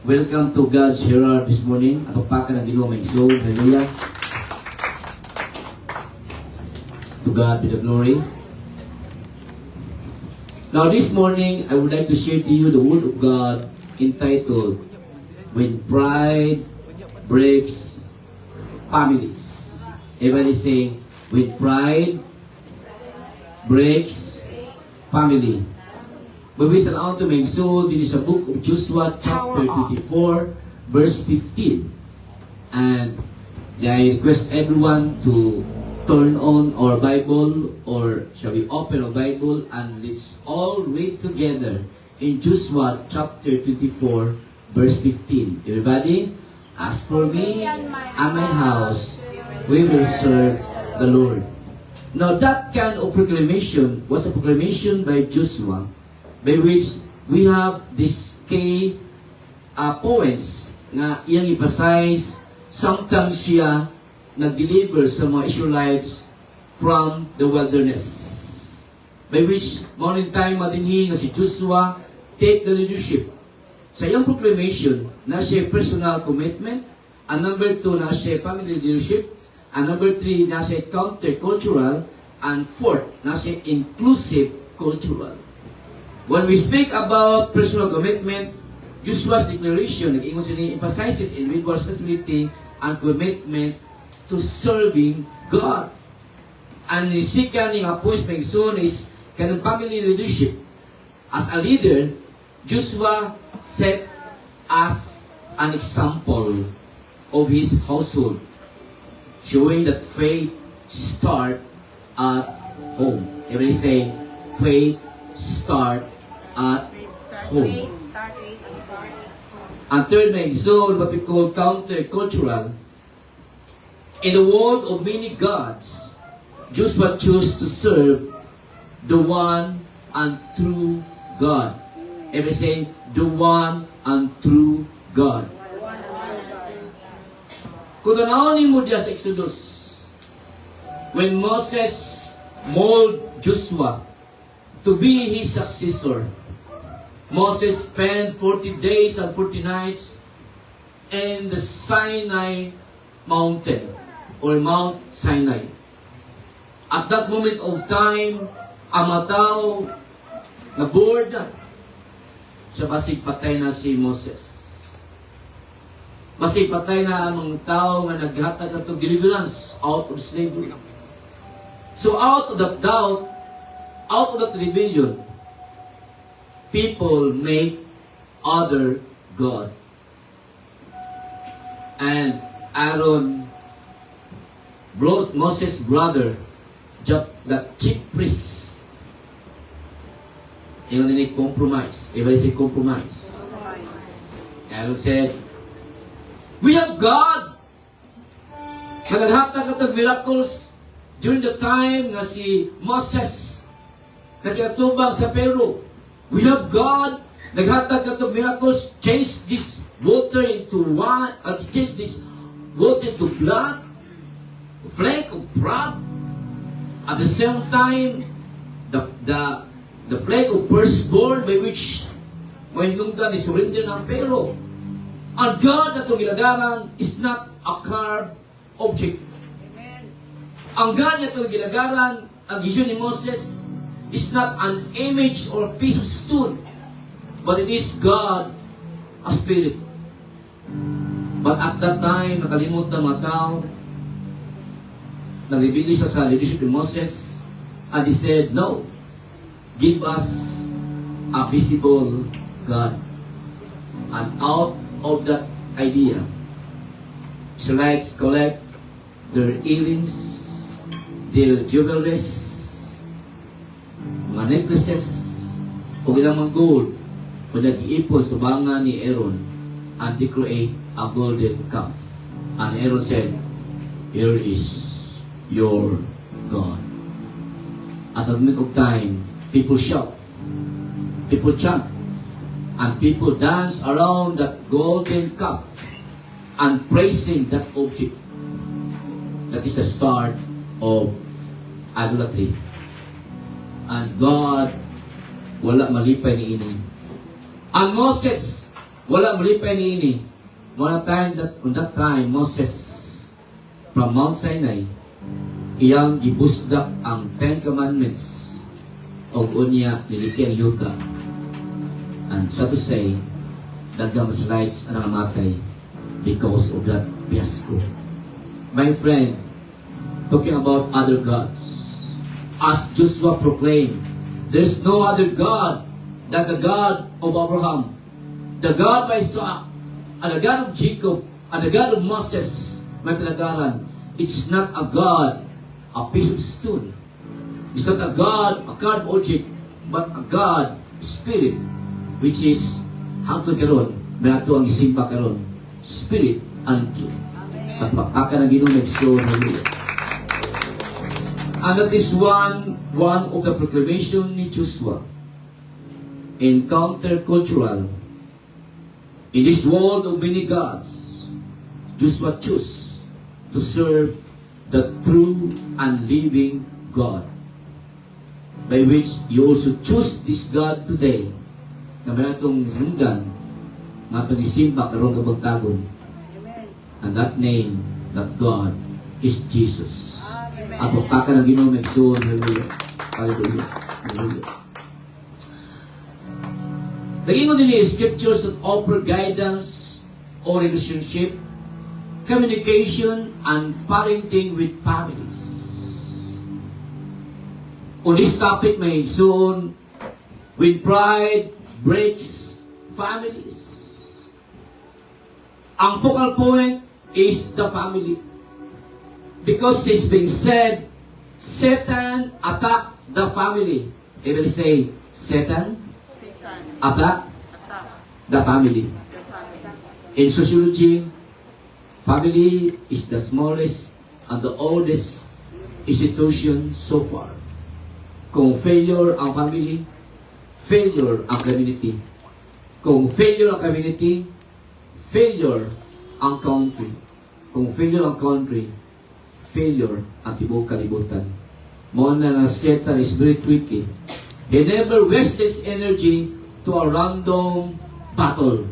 Welcome to God's Herald this morning. At upakan ng Ginoo may so, hallelujah. To God be the glory. Now this morning, I would like to share to you the Word of God entitled, When Pride Breaks Families. Everybody say, When Pride Breaks Family. Babisan ako ito may so din sa book of Joshua chapter 24 verse 15. And I request everyone to turn on our Bible, or shall we open our Bible and let's all read together in Joshua chapter 24 verse 15. Everybody, as for me and my house, we will serve the Lord. Now that kind of proclamation was a proclamation by Joshua, by which we have these key points na iyang emphasize samtang siya nag-deliver sa mga Israelites from the wilderness. By which, morning time madinhi nga si Joshua take the leadership. Sa iyang proclamation, na siya personal commitment, and number 2, na siya family leadership, and number 3, na siya counter-cultural, and 4th, na siya inclusive cultural. When we speak about personal commitment, Joshua's declaration, nag-ingon siya emphasizes individual responsibility and commitment to serving God. And the second nga point may soon is kanang family leadership. As a leader, Joshua set as an example of his household, showing that faith start at home. Everybody say, faith start at home. And third na exalt what we call counter-cultural. In the world of many gods, Joshua chose to serve the one and true God. Everybody say, the one and true God. Kung tanawin mo diya sa Exodus, when Moses molded Joshua to be his successor, Moses spent 40 days and 40 nights in the Sinai mountain, or Mount Sinai. At that moment of time, ang mga tao na bored na, siya basig patay na si Moses. Basig patay na ang mga tao nga naghatag na ito deliverance out of slavery. So out of that doubt, out of that rebellion, people make other God. And Aaron, Moses' brother, the chief priest, yung ninig compromise. Everybody say compromise. Aaron said, we have God! Naghatag ng miracles during the time nga si Moses nagkatubang sa Peru. We have God, naghatag ng miracles, change this water into wine, change this water into blood, flake of crab. At the same time, the plague of firstborn by which mahinungdan ni surrender ng Pero. Ang God na itong gilagaran is not a carved object. Amen. Ang God na itong gilagaran, ang vision ni Moses, is not an image or piece of stone, but it is God, a spirit. But at that time, nakalimutan ng mga tao, nagbibili sa leadership ni Moses, and he said, no, give us a visible God. And out of that idea, Israelites collect their earrings, their jewelries, mga necklaces, o ilang mga gold, o nag-iipon sa banga ni Aaron, and they create a golden calf. And Aaron said, here is your God. At the moment of time, people shout, people chant, and people dance around that golden calf and praising that object. That is the start of idolatry. And God, wala malipay ni ini. And Moses Wala mulipay ni ini. On that time, Moses from Mount Sinai, iyang gibusdak ang 10 Commandments o unya niliki ang yuta. And so to say, daghang Israelites ang namatay because of that fiasco. My friend, talking about other gods, as Joshua proclaimed, there's no other God than the God of Abraham, the God of Isaac, and the God of Jacob, and the God of Moses. May talagaran, it's not a God, a piece of stone. It's not a God, a carved object, but a God, Spirit, which is hangtod karon, may ato ang isimpa karon, Spirit and truth. At pagpaka ng Ginoo so hallelujah. And that is one of the proclamation ni Joshua. In countercultural, in this world of many gods, Joshua chose to serve the true and living God, by which you also choose this God today, na may atong hinungdan, nga atong isimba karong kabagtagon. And that name, that God, is Jesus. At pagpaka ng Ginoo nagsuon, hallelujah. Hallelujah. Hallelujah. Nagingon nila scriptures that offer guidance or relationship, communication, and parenting with families. On this topic, may soon, when pride breaks families. Ang focal point is the family. Because this being said, Satan attacked the family. They will say, Satan attacked the family. In sociology, family is the smallest and the oldest institution so far. Kung failure ang family, failure ang community. Kung failure ang community, failure ang country. Kung failure ang country, failure ang tibuok kalibutan. Mo na nga Satan is very tricky. He never wastes his energy to a random battle.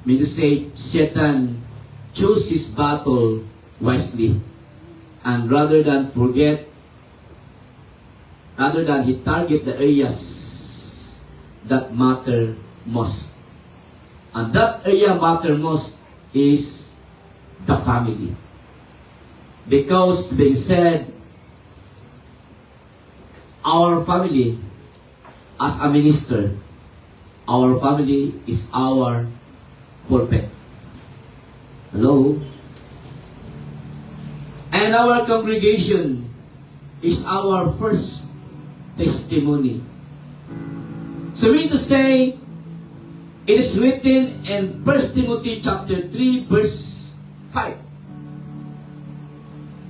Mean to say, Satan chose his battle wisely. And rather than he target the areas that matter most. And that area matter most is the family. Because being said, our family, as a minister, our family is our pulpit. Hello? And our congregation is our first testimony. So we need to say, it is written in 1 Timothy chapter 3, verse 5.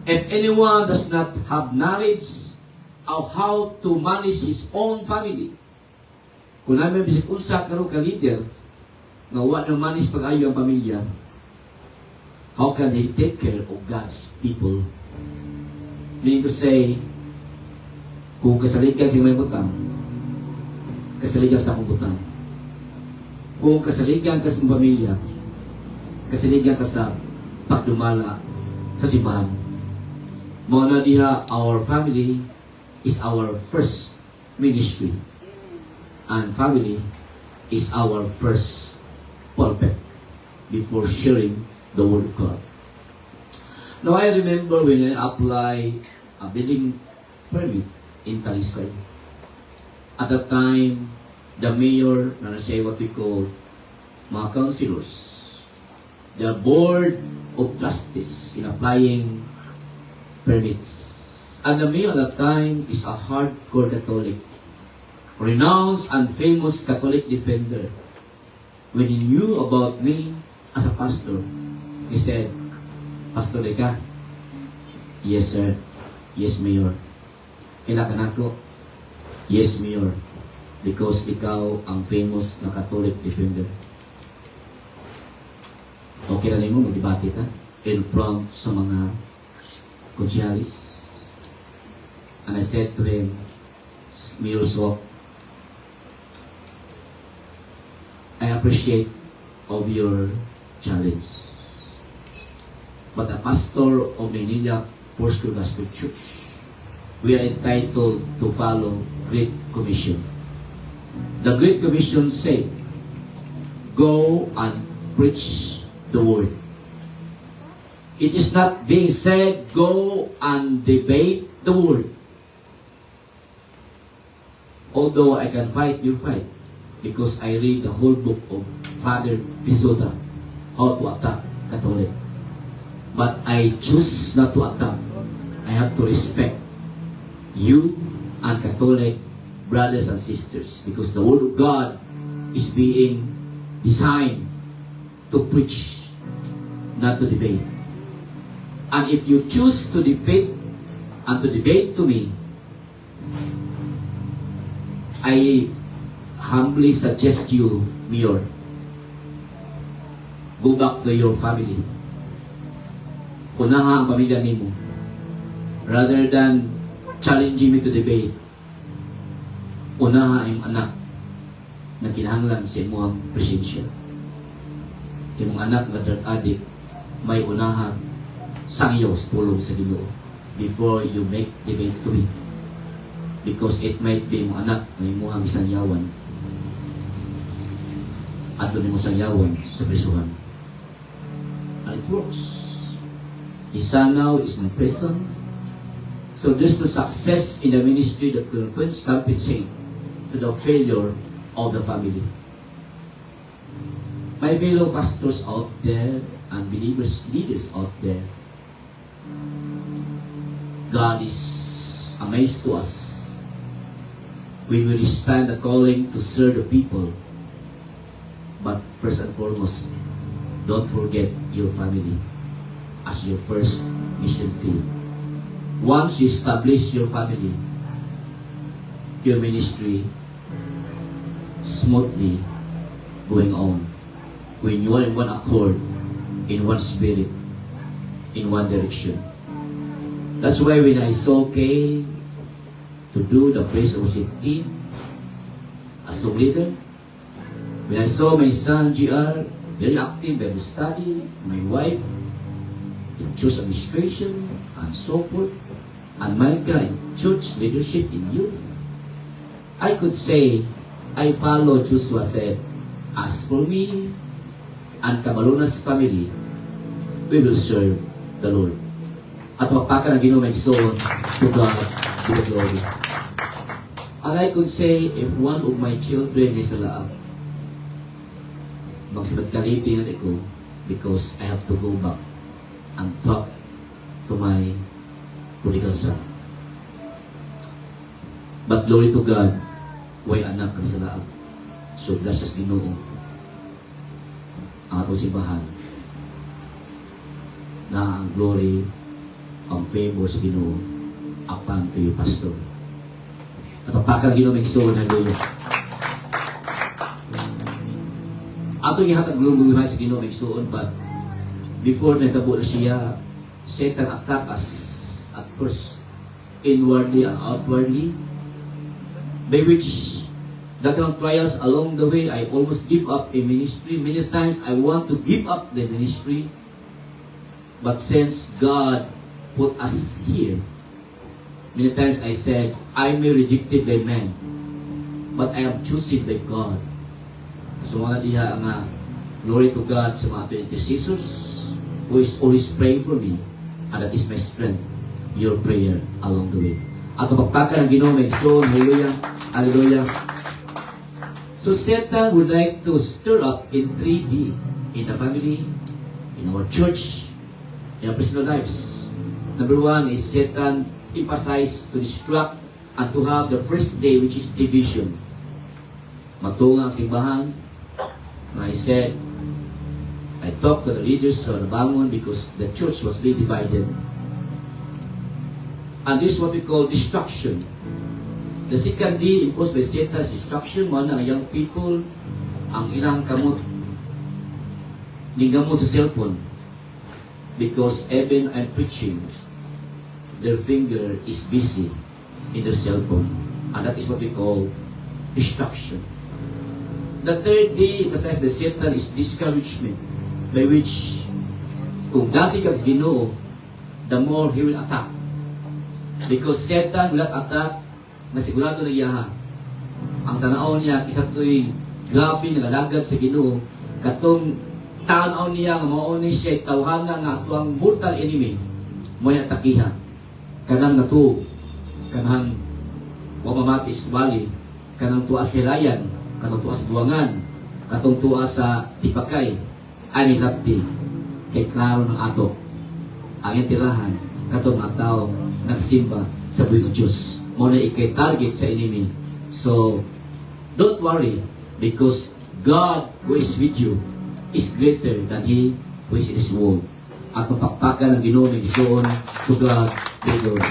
If anyone does not have knowledge of how to manage his own family, kung namin bisip unsa karon ka leader nga wa nang manage pag-ayo ang pamilya, how can he take care of God's people? Meaning to say, kung kasaligan siya may butang, kasaligan sa akong butang. Kung kasaligan ka sa pamilya, kasaligan ka sa pagdumala sa simbahan. Mga na diha, our family is our first ministry. And family is our first pulpit before sharing the Word of God. Now, I remember when I applied a building permit in Talisay. At that time, the mayor, na siya what we call mga councilors, the board of justice in applying permits. And the mayor at that time is a hardcore Catholic, renowned and famous Catholic defender. When he knew about me as a pastor, he said, Pastor Eka? Yes, sir. Yes, Mayor. Kailangan ako? Yes, Mayor. Because ikaw ang famous na Catholic defender. Okay na rin mo, mag-debate ka in front sa mga konsyales. And I said to him, Mayor Swap, I I appreciate of your challenge. But a pastor of Manila First Gospel Church, we are entitled to follow Great Commission. The Great Commission said, go and preach the word. It is not being said, go and debate the word. Although I can fight your fight, because I read the whole book of Father Bisoda, how to attack Catholic. But I choose not to attack. I have to respect you and Catholic brothers and sisters, because the Word of God is being designed to preach, not to debate. And if you choose to debate and to debate to me, I humbly suggest you, Mayor, go back to your family. Unaha ang pamilya nimo. Rather than challenging me to debate, unaha ang anak na kinahanglan sa imong presensya. Imong anak na drug addict, may unaha sangyo sa pulong sa Ginoo before you make debate to me. Because it might be imong anak na imuhang isangyawan at doon mo sangyawan sa prisuhan. And it works. His son now is in prison. So there's no success in the ministry that can compensate to the failure of the family. My fellow pastors out there and believers, leaders out there, God is amazed to us when we respond the calling to serve the people. But first and foremost, don't forget your family as your first mission field. Once you establish your family, your ministry smoothly going on. When you are in one accord, in one spirit, in one direction. That's why when I saw Kay to do the praise and worship team as a leader, when I saw my son GR very active in study, my wife in church administration and so forth, and Micah in church leadership in youth, I could say I follow Joshua said, as for me and Cabalunas family, we will serve the Lord. At magpakan ang Ginoo may soul to God be the glory. And I could say, if one of my children is alive, magsabatkaliti ko because I have to go back and talk to my prodigal son. But glory to God, way anak ka sa laab. So bless us Ginoo ang atong simbahan na ang glory, ang favor sa Ginoo upon to you, Pastor. At ang pakang Ginoo may soul, hallelujah. Atong ihatag glumuhay sa Ginoo may soul, but before natabo na siya, Satan attack us at first inwardly and outwardly, by which dagang trials along the way. I almost give up a ministry. Many times I want to give up the ministry, but since God put us here, many times I said, I may rejected by man, but I am chosen by God. So mga diha nga, glory to God sa mga intercessors who is always praying for me, and that is my strength, your prayer along the way. At pagpakan ng Ginoo may soul, hallelujah, hallelujah. So Satan would like to stir up in 3D, in the family, in our church, in our personal lives. Number one is Satan emphasized to distract and to have the first day, which is division. Matunga ang simbahan. I said, I talked to the leaders of the Bangon because the church was really divided. And this is what we call destruction. The second day imposed by Satan's destruction, mga ang young people, ang ilang kamot, ningamot sa cellphone. Because even I'm preaching, their finger is busy in their cellphone. And that is what we call destruction. The third day, besides the Satan, is discouragement, by which, kung dasi kang Ginoo, the more he will attack. Because Satan will not attack na sigurado na iyaha. Ang tanaw niya, isa to'y grabe na lalagad sa Ginoo, katong tanaw niya nga mauni siya tawhana nga atuang mortal enemy mo yung atakihan. Kanang nato, kanang wamamatis bali, kanang tuas hilayan, katong tuas buwangan, katong tuas sa tipakay, ani lapti, kay klaro ng ato. Ang tirahan, katong ataw, nagsimba sa buhay ng Diyos. Muna ikay target sa enemy. So, don't worry, because God who is with you is greater than He who is in this world. At mapakpakan ng Ginoo ng Igsoon, to God be glory.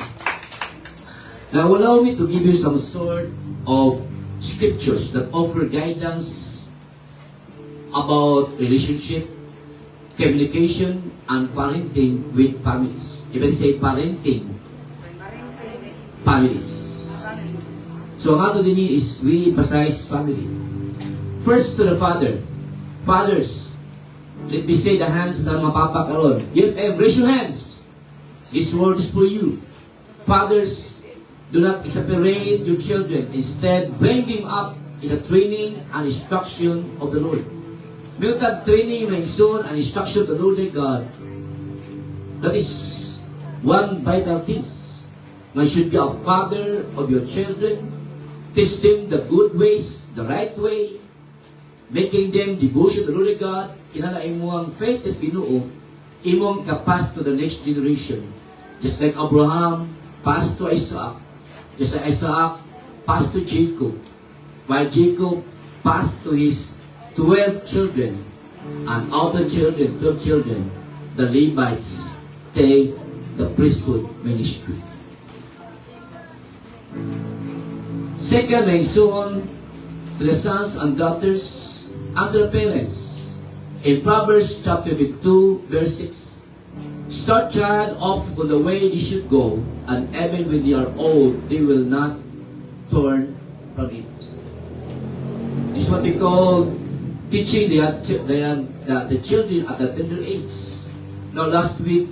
Now, allow me to give you some sort of scriptures that offer guidance about relationship, communication, and parenting with families. Even say parenting families. So, ang ato din is we emphasize family. First to the father. Fathers, let me say the hands na mapapa karon. Raise your hands. This word is for you. Fathers, do not separate your children. Instead, bring them up in the training and instruction of the Lord. Miltad training ng son and instruction of the Lord God. That is one vital thing. Man should be a father of your children. Teach them the good ways, the right way, making them devotion to the Lord God. Kinala imong faith is Ginoo, imong kapas to the next generation. Just like Abraham passed to Isaac, just like Isaac passed to Jacob, while Jacob passed to his 12 children, and out of the children, 12 children, the Levites take the priesthood ministry. Second, may son to the sons and daughters and to the parents. In Proverbs chapter 2, verse 6, start child off on the way they should go, and even when they are old, they will not turn from it. This is what we call teaching the children at a tender age. Now, last week,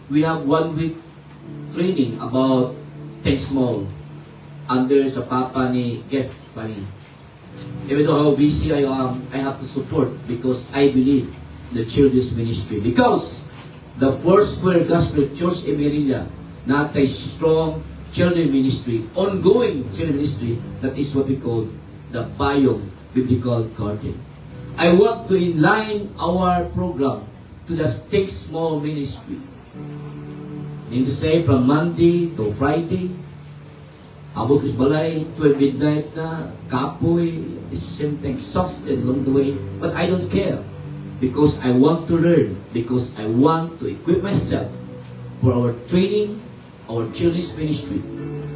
we have 1 week training about Think Small under sa papa ni Jeff Fanny. Even though how busy I am, I have to support because I believe in the children's ministry. Because the Foursquare Gospel Church in Manila, not a strong children ministry, ongoing children ministry, that is what we call the Bayong Biblical Garden. I want to inline our program to the Think Small ministry. Meaning to say, from Monday to Friday, abot is balay, 12 midnight na, kapoy, is something exhausted along the way. But I don't care. Because I want to learn. Because I want to equip myself for our training, our children's ministry.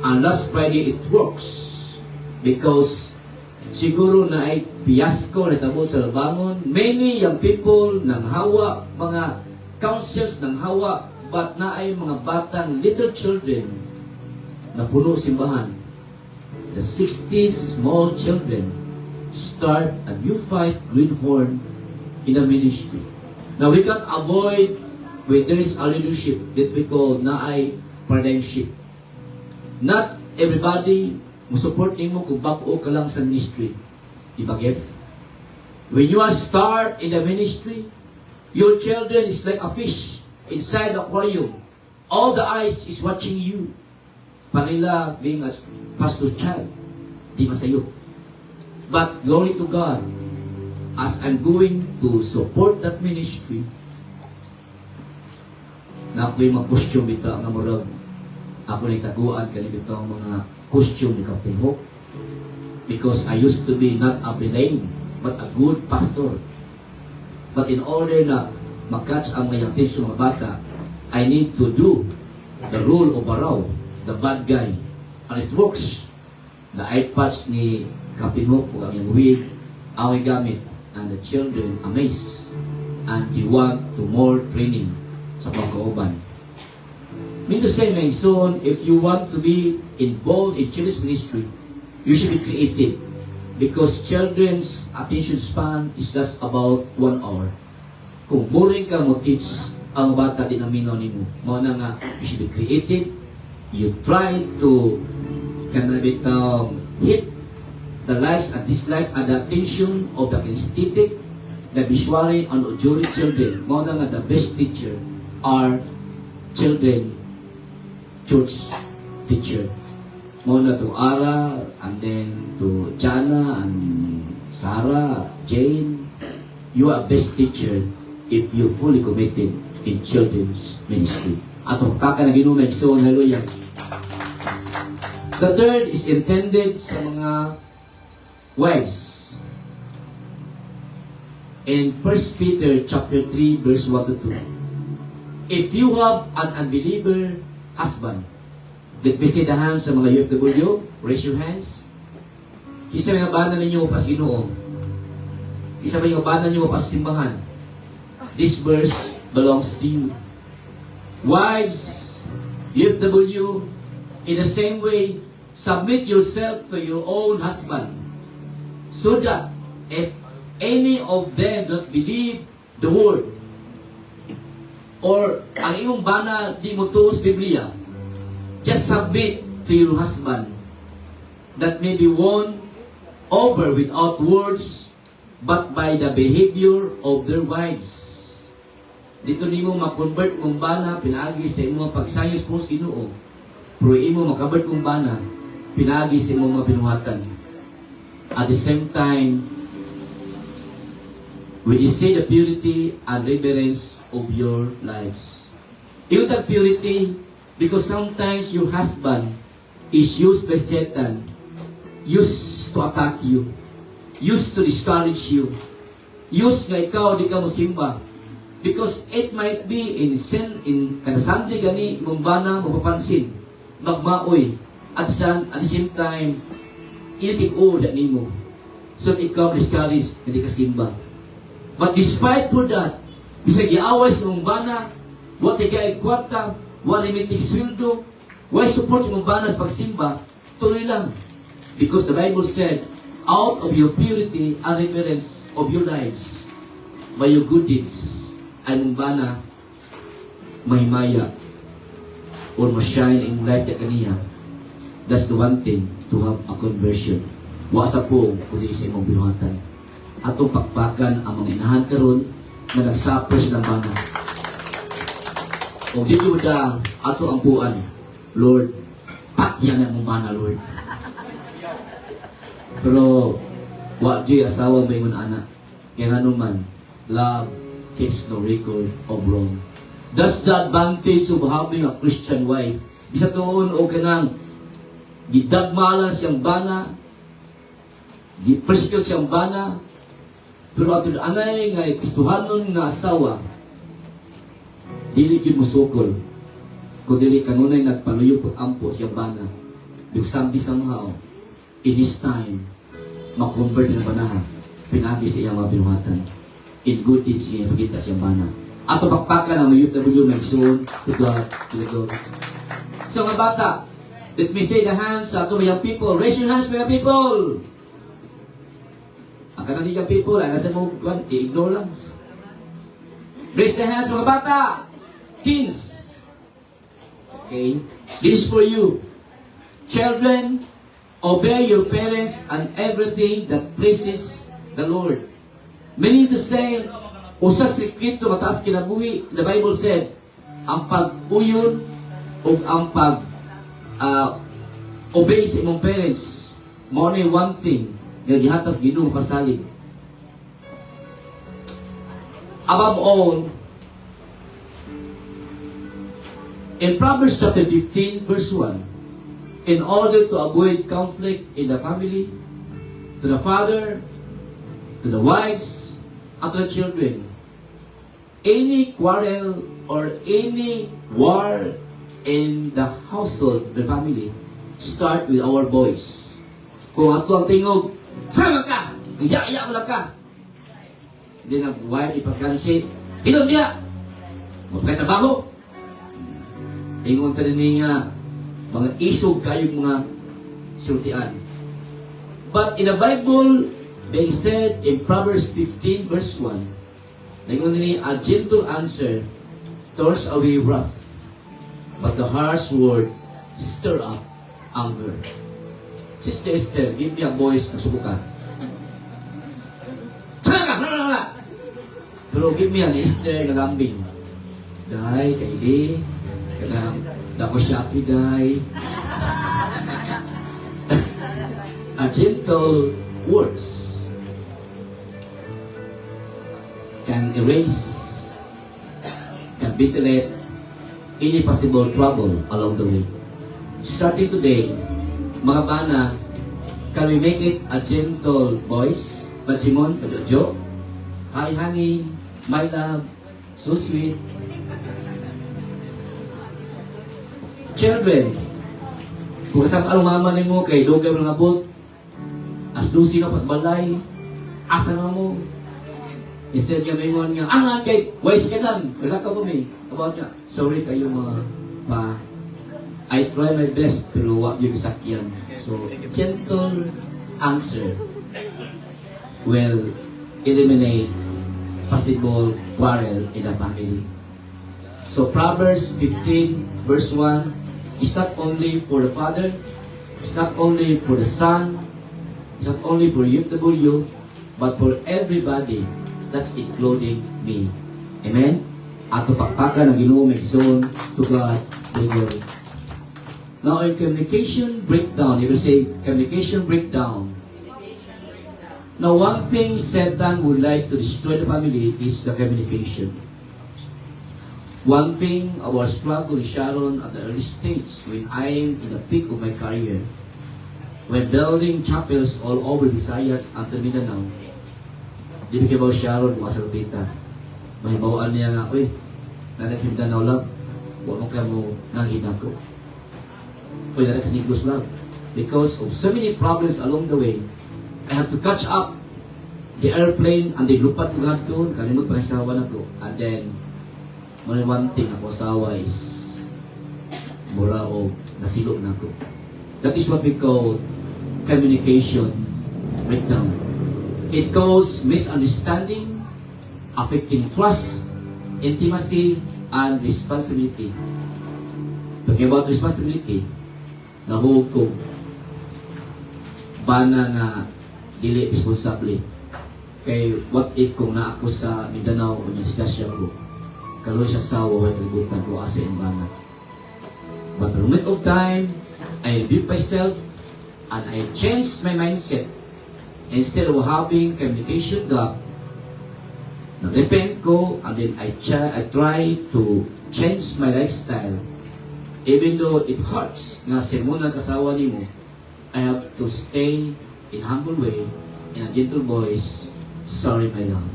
And last Friday, it works. Because siguro na ay fiasco na tabo sa labangon. Many young people nang hawa, mga councils nang hawa, but na ay mga batang little children na puno simbahan. The 60 small children start a new fight, Greenhorn, in a ministry. Now we can't avoid when there is a leadership that we call naay paradigmship. Not everybody musupport nimo kung bako ka lang sa ministry. Diba, Jeff? When you are start in the ministry, your children is like a fish inside the aquarium. All the eyes is watching you. Panila being a pastor child, di masayo. But glory to God, as I'm going to support that ministry, na ako'y mga costume ito, nga murag, ako na itaguan kanil ito ang mga costume ni Captain Hope. Because I used to be not a benign, but a good pastor. But in order na makatch ang may attention ng mga bata, I need to do the role of Baraw, the bad guy. And it works. The iPads ni Captain Hope, ang yung wig, away gamit, and the children amazed. And they want to more training sa pagkauban. Mean to say, my son, if you want to be involved in children's ministry, you should be creative. Because children's attention span is just about 1 hour. Kung boring ka mo teach ang bata din ang minaw nimo. Mao na nga, you should be creative. You try to hit the likes and dislike and the attention of the kinesthetic, the visual and auditory children. Mao na nga, the best teacher are children church teacher. Mao na to Ara, and then to Jana and Sarah, Jane. You are best teacher if you fully committed in children's ministry. Atong kaka na ginumay, so hallelujah. The third is intended sa mga wives. In 1 Peter chapter 3 verse 1 to 2. If you have an unbeliever husband, let me see the hands sa mga UFW, raise your hands. Kisa may ngabana ninyo pas Ginoo. Kisa may ngabana ninyo pas simbahan. This verse belongs to you. Wives, UFW, in the same way, submit yourself to your own husband, so that if any of them don't believe the word, or ang iyong bana di mo tuos Biblia, just submit to your husband, that may be won over without words, but by the behavior of their wives. Dito nimo ma-convert mong bana, pinaagi sa imong pagsayos mo sa Ginoo. Pero imo makabert mong bana, pinaagi sa imong mga binuhatan. At the same time, when you say the purity and reverence of your lives. You that purity, because sometimes your husband is used by Satan, used to attack you, used to discourage you, used nga ikaw di ka musimba. Because it might be in sin, in kadasandi gani mong bana mapapansin, magmaoy, at the same time, initig-o da nimo. So ikaw discourage, hindi ka simba. But despite for that, bisag iaway sa mong bana, what igay kwarta, what limiting sweldo, why support mong bana sa pagsimba, tuloy lang. Because the Bible said, out of your purity and reverence of your lives, by your good deeds, ay mong bana mahimaya or ma-shine in life na kaniya. That's the one thing to have a conversion. Wasa po kundi sa imong binuhatan. Atong pakpakan ang mga inahan karon na nagsuffer sa bana. Kung dito da ato ang puan, Lord, patyan ang mong bana, Lord. Pero wa di asawa may ingon anak. Kaya nga naman, love keeps no record of wrong. That's the advantage of having a Christian wife. Bisa tuon o kanang gidagmalan siyang bana, gi-persecute siyang bana, pero ato anay nga Kristohanon nga asawa, dili gyud musukol. Kung dili kanunay nagpaluyo pag-ampo siyang bana. Because something somehow, in this time, makonvert na banahan, pinagi sa iyang mga binuhatan. In good deeds niya, pagkita siyang bana. Ato pakpakan ang UFW magsoon to God, to God. So mga bata, let me say the hands sa ato mga people. Raise your hands mga people. Ang kanang young people, ay nasa mo, i-ignore lang. Raise the hands mga bata. Teens. Okay? This is for you. Children, obey your parents and everything that pleases the Lord. Meaning to say, usa sekreto mataas kinabuhi, the Bible said, ang pag-uyon o ang pag-obey sa imong parents, mao na one thing nga gihatas Ginoo pasalig. Above all, in Proverbs chapter 15, verse 1, in order to avoid conflict in the family, to the father, to the wives, and to the children, any quarrel or any war in the household, the family, start with our boys. Kung ato ang tingog, sama ka! Iya-iya mo lang ka! Hindi na wife ipagkansi, hinom niya! Magkatrabaho! Ingon ka rin nga, mga isog kayong mga sultian. But in the Bible, they said in Proverbs 15 verse 1, a gentle answer turns away wrath, but the harsh word stir up anger. Sister Esther, give me a voice na subukan. Pero give me an Esther na lambing. Day, kaili, kanang dako Shopee, day. A gentle words can erase, can ventilate any possible trouble along the way. Starting today, mga bana, can we make it a gentle voice? But Simon, Jojo, hi honey, my love, so sweet. Children, kung kasama alumama na mo kay Dugay mo nga bot, as dusi na pas balay, asa na mo? Instead nga may nga, angan kay, wise ka nan, wala ka pa may. About nga, sorry kayo mga pa, I try my best, pero wag yung sakyan. So, gentle answer will eliminate possible quarrel in the family. So, Proverbs 15 verse 1 is not only for the father, it's not only for the son, it's not only for UFW, but for everybody, that's including me. Amen? Ato pakpakan ang Ginoo Megson to God the glory. Now in communication breakdown, if you say communication breakdown. Now one thing Satan would like to destroy the family is the communication. One thing our struggle in Sharon at the early stage when I am in the peak of my career, when building chapels all over Visayas and Mindanao, di ba kibaw Sharon, masalupita. May bawaan niya nga, uy, nanak si Mindanao lang, huwag mo kayo nang hinako. Uy, nanak si Nicholas lang. Because of so many problems along the way, I have to catch up the airplane and the grupat ko nga doon, kalimot pa sawa na ko. And then, one thing ako sawa is mura o nasilo na ko. That is what we call communication breakdown. It causes misunderstanding, affecting trust, intimacy, and responsibility. Talking about responsibility, nahulog ko bana nga dili responsable. Kay what if kung na ako sa Mindanao o niya siya ko, kaloy siya sawa, kalibutan ko asa yung bana. But for a moment of time, I rebuke myself and I change my mindset. Instead of having communication gap, nag-repent ko and then I try to change my lifestyle. Even though it hurts, nga sermonan kasawa ni mo, I have to stay in humble way, in a gentle voice, sorry my love.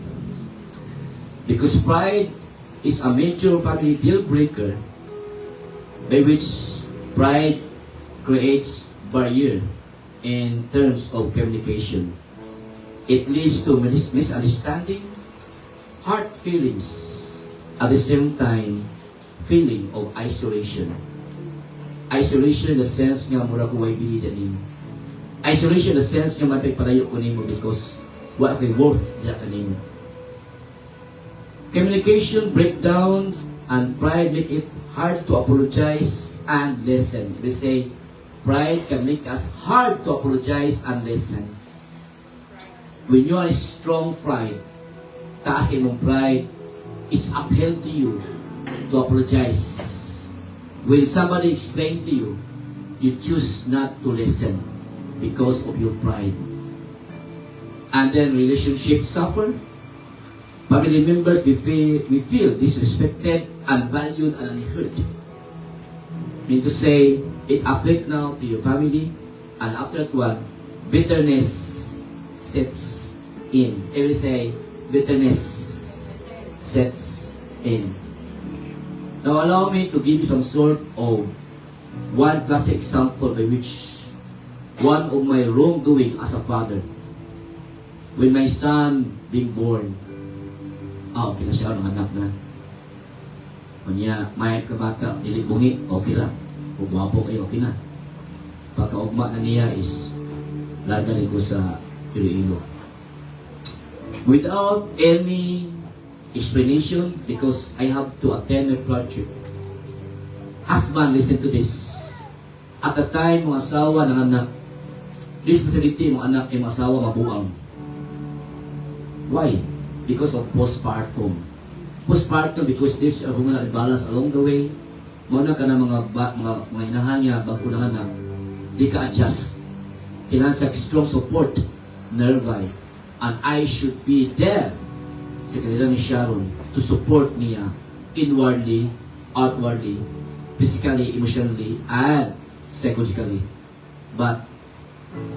Because pride is a major family deal breaker by which pride creates barrier in terms of communication. It leads to misunderstanding, hurt feelings, at the same time, feeling of isolation. Isolation in the sense nga mura ko way bilidan nimo. Isolation in the sense nga matay palayo ko nimo because wala ko'y worth niya kanimo. Communication breakdown and pride make it hard to apologize and listen. We say pride can make us hard to apologize and listen. When you are a strong pride, taas kayo mong pride, it's uphill to you to apologize. When somebody explains to you, you choose not to listen because of your pride. And then relationships suffer. Family members, we feel disrespected, unvalued, and unheard. Mean to say, it affects now to your family, and after that one, bitterness sets in. Every say, bitterness sets in. Now allow me to give you some sort of one classic example by which one of my wrongdoing as a father. When my son being born, okay na siya, nanganak na. Kanya, may kabata, nilibungi, okay lang. Kung wapo kayo, okay na. Pagkaugma na niya is, larga rin ko sa Iloilo. Without any explanation, because I have to attend a project. Husband, listen to this. At the time, mga asawa ng anak, responsibility mga anak ay mga asawa mabuang. Why? Because of postpartum. Postpartum because there's a hormonal imbalance along the way. Muna ka na mga inahanya bago ng anak, di ka adjust. Kailangan sa strong support, nervine. And I should be there sa kanila ni Sharon to support niya inwardly, outwardly, physically, emotionally, and psychologically. But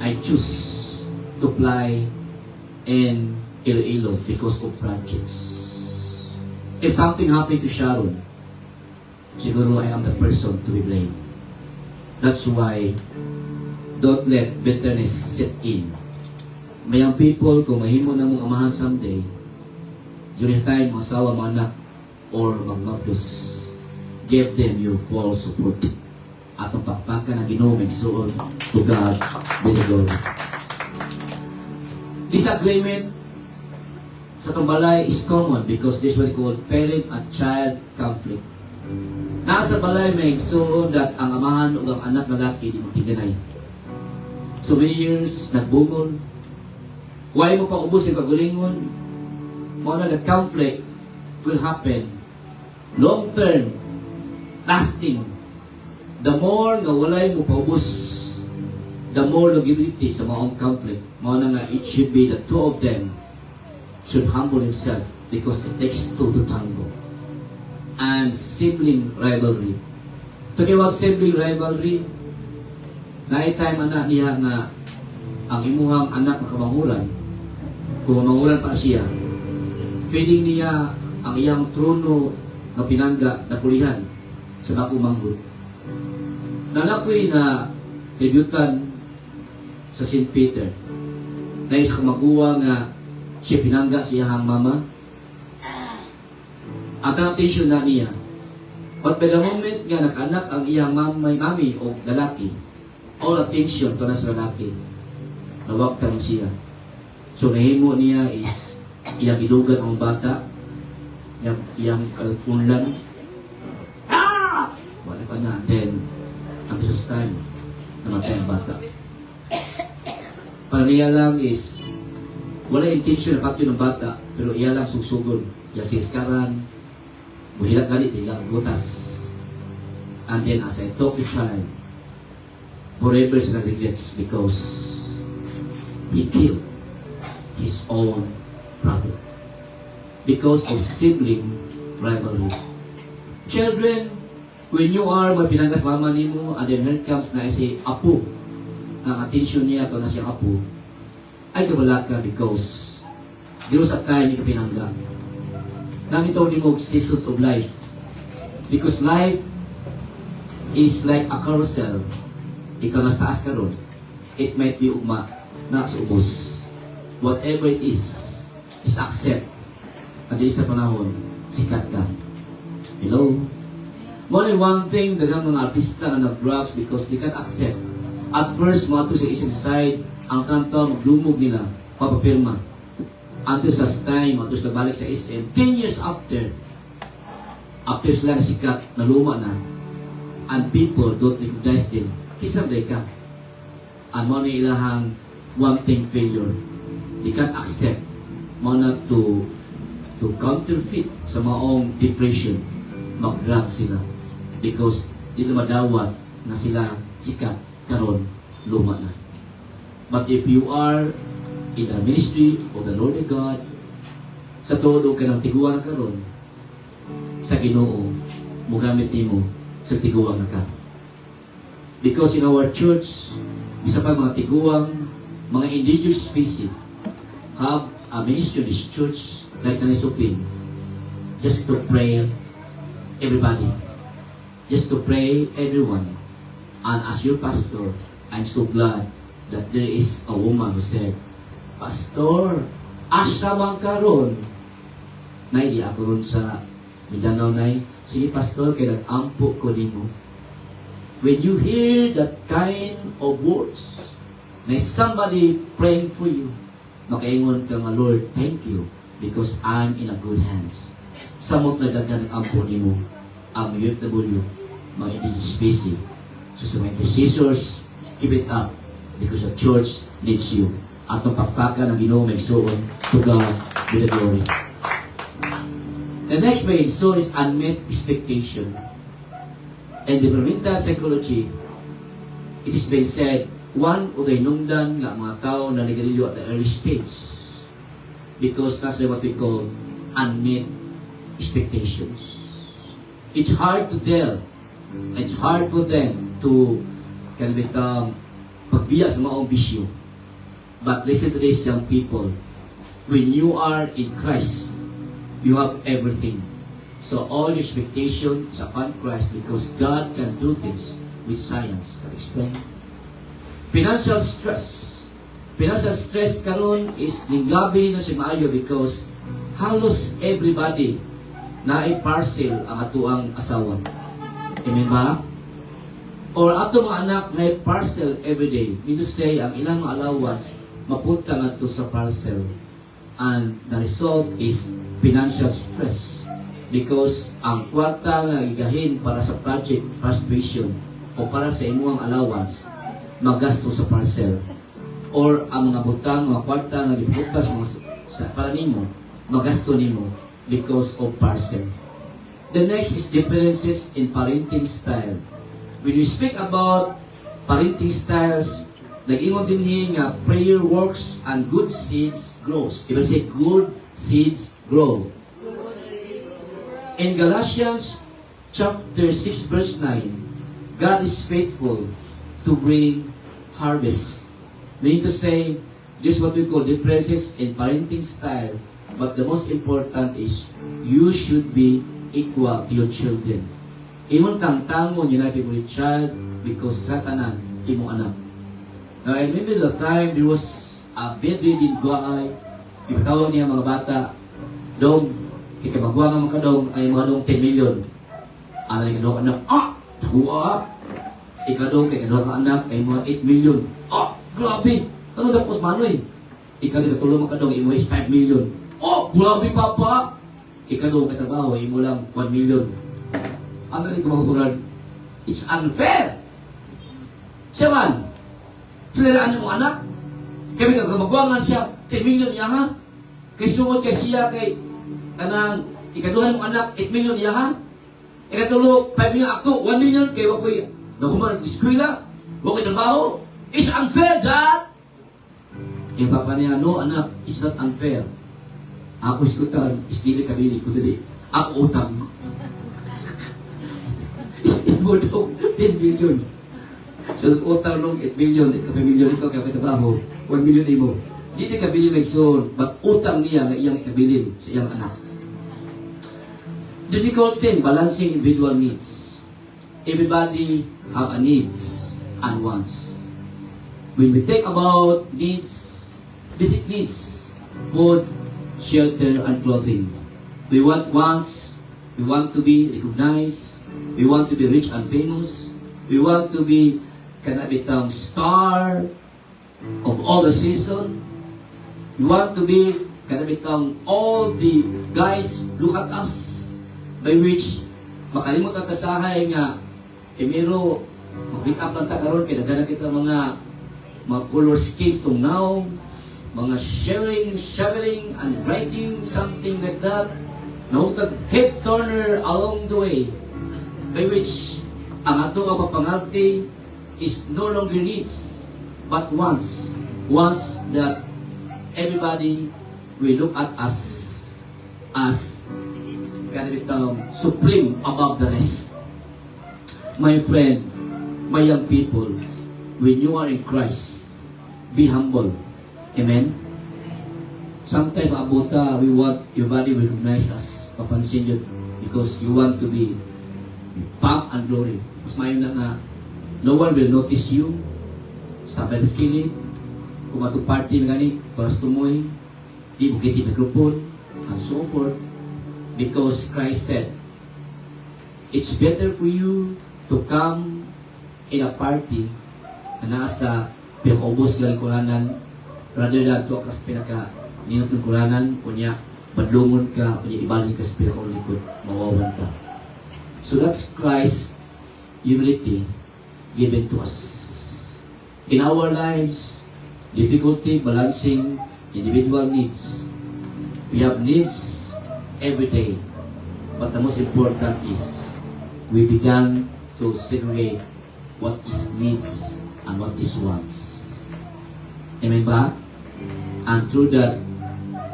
I choose to fly in Iloilo because of projects. If something happened to Sharon, siguro I am the person to be blamed. That's why don't let bitterness sit in. Mayang people, kung mahimo na mong amahan someday, during time, masawa, mga anak, or magmabdos, give them your full support. At ang pakpakan na Ginoo magsuon, to God be the glory. Disagreement sa tumbalay is common because this is what we call parent and child conflict. Nasa balay may igsuon that ang amahan o ang anak na laki di magtiganay. So many years, nagbungol. Why mo pa ubos yung kagulingon? Muna the conflict will happen long term, lasting. The more nga walay mo pa ubos, the more longevity sa mga conflict. Muna nga it should be the two of them should humble himself because it takes two to tango. And sibling rivalry. Talking about sibling rivalry, naitay man na niya nga ang imuhang anak na kamanguran, kung mamanguran pa siya, feeling niya ang iyang trono na pinangga na pulihan sa bako manghud. Nanakoy na tributan sa St. Peter na isa kamaguwa nga siya pinangga siyang mama. At ang attention na niya. But by the moment nga nakanak ang iyang mami o lalaki, all attention to na sa lalaki. Nawag ka siya. So nahimo niya is iyang ilugan ang bata, iyang kalkunlan. Wala pa na. Then, at this time, namatay ang bata. Para niya lang is wala intention na pati ng bata, pero iya lang sugsugon. Iya siskaran, buhilat galit, iya gutas. And then as I talk to child, forever sila regrets because he killed his own brother. Because of sibling rivalry. Children, when you are mapinanggas mama nimo, and then here comes na si apo, ang attention niya to na si apo, ay kabala ka because Diyos at tayo ni kapinangga. Namin ito ni mo seasons of life. Because life is like a carousel. Ikaw mas taas ka ron. It might be ugma na sa ubos. Whatever it is accept. At this na panahon, sikat ka. Hello? More than one thing, dagang mga artista na nag-drugs because they can't accept. At first, mga to sa isang side, ang kanta, maglumog nila, papapirma. Until sa time, mga to sila balik sa SM. 10 years after sila nasikat, naluma na, and people don't recognize them, kisabday ka. And mga ilahang one thing failure. They can't accept mga to counterfeit sa maong depression, mag-drug sila. Because di na madawat na sila sikat, karon luma na. But if you are in the ministry of the Lord God, sa todo ka ng tiguan karon, sa Ginoo, mugamit nimo sa tiguan na ka. Because in our church, isa pa mga tiguang, mga indigenous species, have a ministry in this church like Nanisupin, just to pray everybody, just to pray everyone. And as your pastor, I'm so glad that there is a woman who said, Pastor, asa man karon? Nay, di ako ron sa Mindanao, Nay. Sige, Pastor, kaya nag-ampo ko nimo. When you hear that kind of words, na somebody praying for you, makaingon ka nga, Lord, thank you because I'm in a good hands. Samot na dagdag ang ampo ni mo, ang UFW, mga indigenous species. So sa mga intercessors, keep it up because the church needs you. Atong pagpaka ng Ginoo may suon to God be the glory. The next way so is unmet expectation. In developmental psychology, it is been said, one o hinungdan nga mga tao na nagarilyo at the early stage because that's what we call unmet expectations. It's hard to tell. It's hard for them to pagbiya sa mga bisyo. But listen to this, young people. When you are in Christ, you have everything. So all your expectation is upon Christ because God can do things with science. Can I explain? Financial stress. Financial stress karon is ninglabi na si maayo because halos everybody na i-parcel ang atuang asawa. Amen ba? Or ato mga anak na i-parcel everyday. Mean to say, ang ilang mga allowance mapunta nga to sa parcel. And the result is financial stress. Because ang kwarta nga igahin para sa project, frustration, o para sa imuang allowance, magasto sa parcel. Or ang mga butang, mga kwarta nga gibutas para nimo, magasto nimo because of parcel. The next is differences in parenting style. When we speak about parenting styles, nag-ingon din nga prayer works and good seeds grows. It will say good seeds grow. In Galatians chapter 6 verse 9, God is faithful to bring harvest. We need to say, this is what we call differences in parenting style, but the most important is, you should be equal to your children. Imong tangtangon yun na people child because sa tanan, imong anak. Now, I remember the time there was a bedridden guy, ipatawag niya mga bata, dong, kikabagwa nga mga dong, ay mga dong 10 million. Ano yung kadong anak, tuwa. Ikadong kay kadong anak, ay mga 8 million. Grabe! Ano tapos manoy? Ikadong katulong mga kadong, imo is 5 million. Grabe papa! Ikadong katrabaho, imo lang 1 million. Ano rin kumakuran? It's unfair! Siya man, salilaan mo anak. Kaya magkamagwangan siya, 10 million niya ha? Kay sungod kay siya kay kanang ikaduhan mong anak, 8 million niya ha? Ikatulo, 5 million ako, 1 million kay wakoy nakuman ng eskwela, wakoy trabaho. It's unfair, Dad! Yung papa niya, no anak, it's not unfair. Ako iskutan, isdili kabili ko dili. Ako utang. Imo daw, 10 million. So, utang nung 8 million, 5 million ikaw kaya trabaho, 1 million imo. Di na kabili may son, but utang niya na iyang ikabilin sa iyang anak. Difficult thing, balancing individual needs. Everybody have a needs and wants. When we think about needs, basic needs, food, shelter, and clothing. We want wants, we want to be recognized, we want to be rich and famous, we want to be become star of all the season. We want to be become all the guys look at us by which makalimot ang kasahay nga emiro mag-pick up lang ta karon kay daghan kita mga color schemes tong now, mga sharing and writing something like that. Nautag head turner along the way by which ang ato nga papangalti is no longer needs but wants that everybody will look at us as supreme above the rest. My friend, my young people, when you are in Christ, be humble. Amen? Sometimes abuta, we want your body will recognize us, papansin yun, because you want to be pomp and glory. Mas mayon na no one will notice you. Stop at the skinny. Kung matong party na gani, paras tumoy, di bukiti microphone, and so forth. Because Christ said, it's better for you to come in a party na nasa pinakaubos ng Kuranan, rather than to kas pinaka ninot ng Kuranan, kunya, padlungon ka, kunya ibalin ka sa pinakaulikod, mawawan ka. So that's Christ's humility given to us. In our lives, difficulty balancing individual needs. We have needs every day. But the most important is we began to segregate what is needs and what is wants. Amen ba? And through that,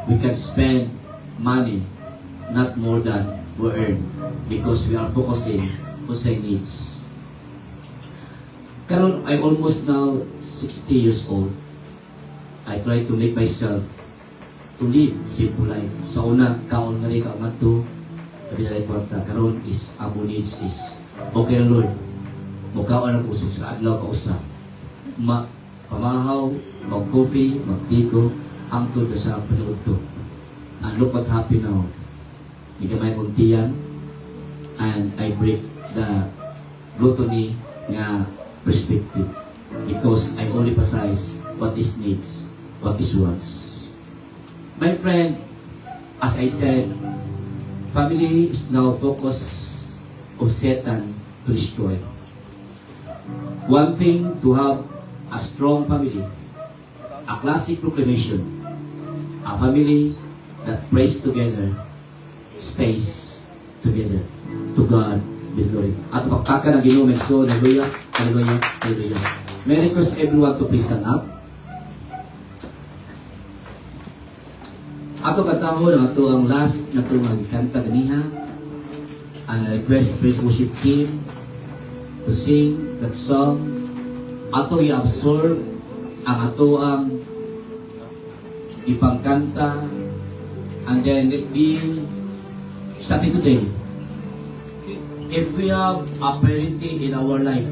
we can spend money not more than we earn because we are focusing on say needs. Karon, I'm almost now 60 years old. I try to make myself to live simple life. Sa una, kaon nga rin kaman to, sabi na importa, karon is, amo needs is, okay Lord, mukhaon ang usok sa adlaw ka usa. Pamahaw, mag-coffee, mag-tiko, hangtod na sa panood to. And look what happened now. Igamay kong tiyan, and I break the gluttony nga perspective because I only emphasize what is needs, what is wants. My friend, as I said, family is now focus of Satan to destroy. One thing to have a strong family, a classic proclamation, a family that prays together, stays together. To God be glory. At pagkaka ng Ginoo, so hallelujah, hallelujah, hallelujah. May I request everyone to please stand up. Ato katahon ang ato ang last na ito magkanta ganiha. And I request praise worship team to sing that song. Ato i-absorb ang ato ang ipangkanta, and then let be starting today. If we have a priority in our life,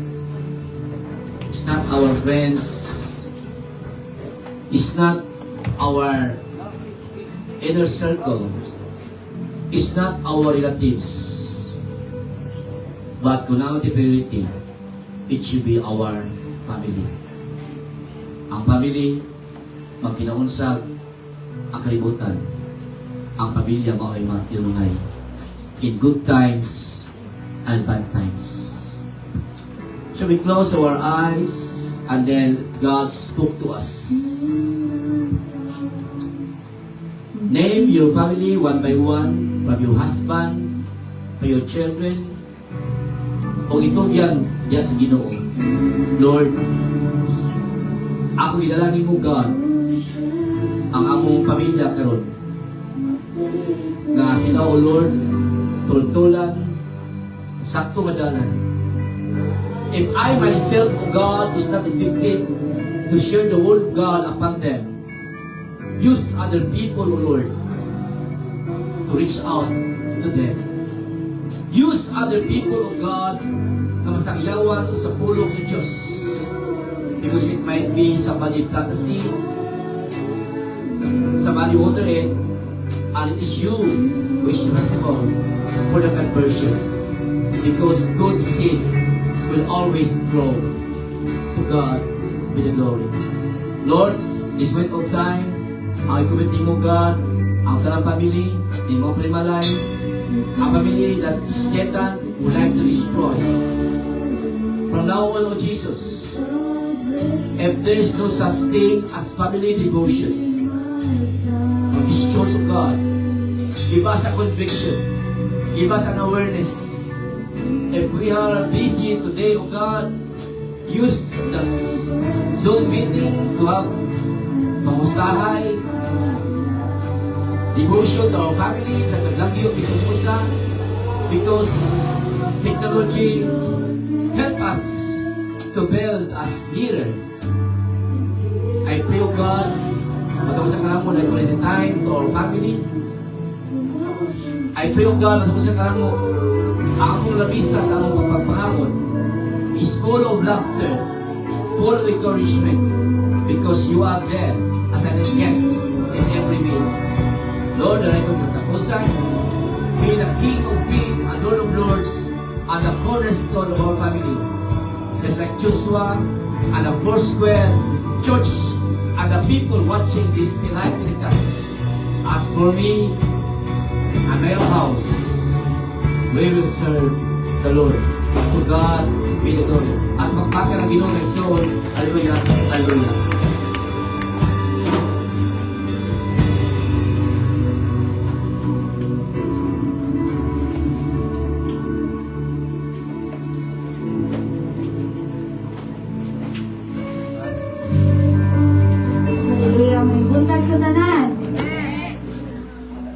it's not our friends, it's not our inner circle, it's not our relatives, but kung naman the priority, it should be our family. Ang family, magkinaunsag ang kalibutan. Ang pamilya mo ay matilungay in good times and bad times. So we close our eyes, and then God spoke to us. Name your family one by one, from your husband, from your children. O ito diyan sa Ginoo. Lord, ako idalangin mo God, ang among pamilya karon. Na sila o Lord, tultulan, sakto madalan. If I myself, O God, is not effective to share the word of God upon them, use other people, O Lord, to reach out to them. Use other people, O God, na masakyawan sa pulong sa Diyos. Because it might be somebody plant a seed, somebody water it, and it is you who is responsible for the conversion. Because good seed will always grow. To God be the glory. Lord, this moment of time, ang i-commit mo God, ang talang family, in mo primalay, ang family that Satan would like to destroy. From now on, O Jesus, if there is no such thing as family devotion, on this church of God, give us a conviction, give us an awareness. If we are busy today, O God, use the Zoom meeting to have pamustahay, devotion to our family, sa taglagyo, isususa, because technology help us to build us nearer. I pray, O God, matapos ang kalang mo na quality time to our family. I pray, O God, matapos ang kalang mo, ang akong labisa sa among pagpapangakon is full of laughter, full of encouragement, because you are there as a guest in every meal. Lord, alay ko magtapusan, be the King of Kings and Lord of Lords, and the cornerstone of our family. Just like Joshua and the four square church and the people watching this live telecast, as for me and my house, we will serve the Lord. To God be the glory. At magpaka ng Ginoo ng soul. Hallelujah. Hallelujah.